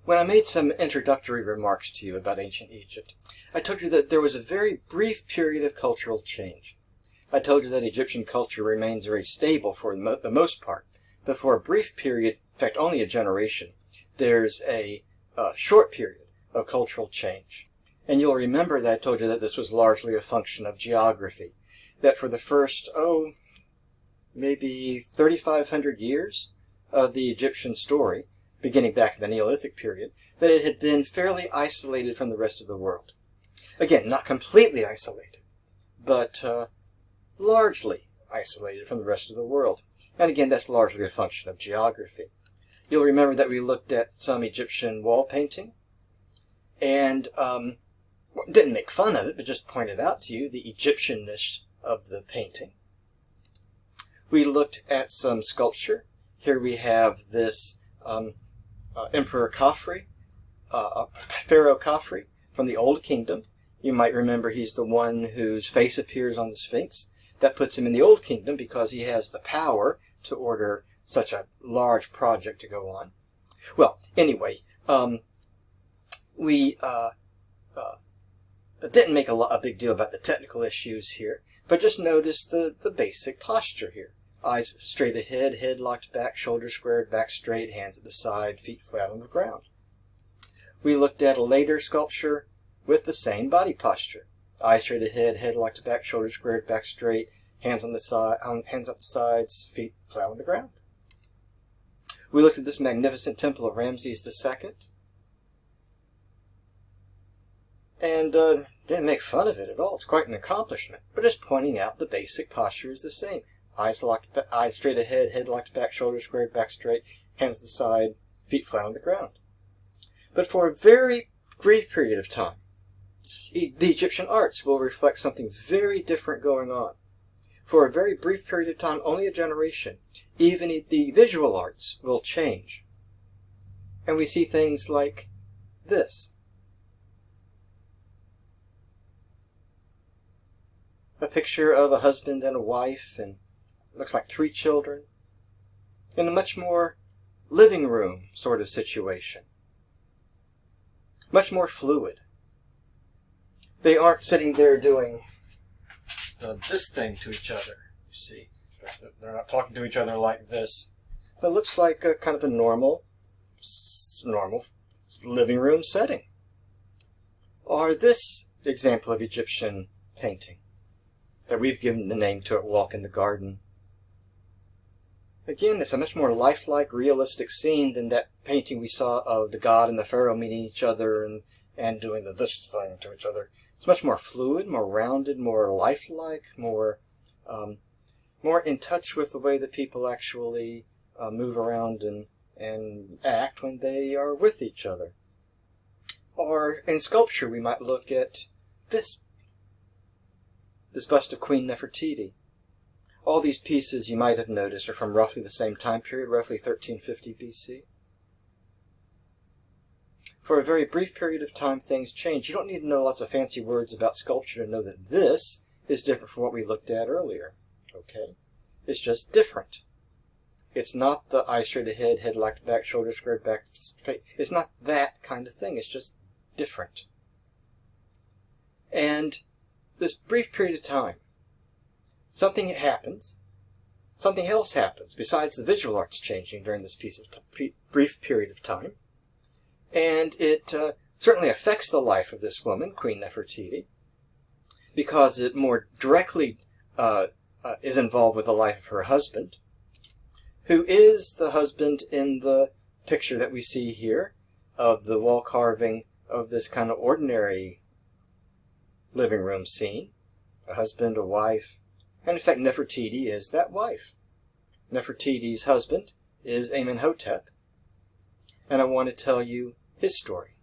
When I made some introductory remarks to you about ancient Egypt, I told you that there was a very brief period of cultural change. I told you that Egyptian culture remains very stable for the most part, but for a brief period, in fact only a generation, there's a short period of cultural change. And you'll remember that I told you that this was largely a function of geography, that for the first, maybe 3,500 years of the Egyptian story, beginning back in the Neolithic period, that it had been fairly isolated from the rest of the world. Again, not completely isolated, but largely isolated from the rest of the world. And again, that's largely a function of geography. You'll remember that we looked at some Egyptian wall painting, and didn't make fun of it, but just pointed out to you the Egyptianness of the painting. We looked at some sculpture. Here we have this Emperor Khafre, Pharaoh Khafre from the Old Kingdom. You might remember he's the one whose face appears on the Sphinx. That puts him in the Old Kingdom because he has the power to order such a large project to go on. Well, anyway, we didn't make a big deal about the technical issues here, but just notice the basic posture here. Eyes straight ahead, head locked back, shoulders squared, back straight, hands at the side, feet flat on the ground. We looked at a later sculpture with the same body posture. Eyes straight ahead, head locked back, shoulders squared, back straight, hands on the side, hands at the sides, feet flat on the ground. We looked at this magnificent temple of Ramses II, and didn't make fun of it at all. It's quite an accomplishment. But just pointing out the basic posture is the same. Eyes straight ahead, head locked back, shoulders squared, back straight, hands to the side, feet flat on the ground. But for a very brief period of time, the Egyptian arts will reflect something very different going on. For a very brief period of time, only a generation, even the visual arts will change. And we see things like this. A picture of a husband and a wife, and looks like 3 children, in a much more living room sort of situation. Much more fluid. They aren't sitting there doing this thing to each other, you see. They're not talking to each other like this. But it looks like a kind of a normal living room setting. Or this example of Egyptian painting that we've given the name to it, Walk in the Garden. Again, it's a much more lifelike, realistic scene than that painting we saw of the god and the pharaoh meeting each other and doing this thing to each other. It's much more fluid, more rounded, more lifelike, more in touch with the way that people actually move around and act when they are with each other. Or in sculpture, we might look at this bust of Queen Nefertiti. All these pieces, you might have noticed, are from roughly the same time period, roughly 1350 BC. For a very brief period of time, things change. You don't need to know lots of fancy words about sculpture to know that this is different from what we looked at earlier. Okay? It's just different. It's not the eyes straight ahead, head locked back, shoulders squared back. It's not that kind of thing. It's just different. And this brief period of time, something happens, something else happens besides the visual arts changing during this brief period of time. And it certainly affects the life of this woman, Queen Nefertiti, because it more directly is involved with the life of her husband, who is the husband in the picture that we see here of the wall carving of this kind of ordinary living room scene. A husband, a wife, and in fact Nefertiti is that wife. Nefertiti's husband is Amenhotep, and I want to tell you his story.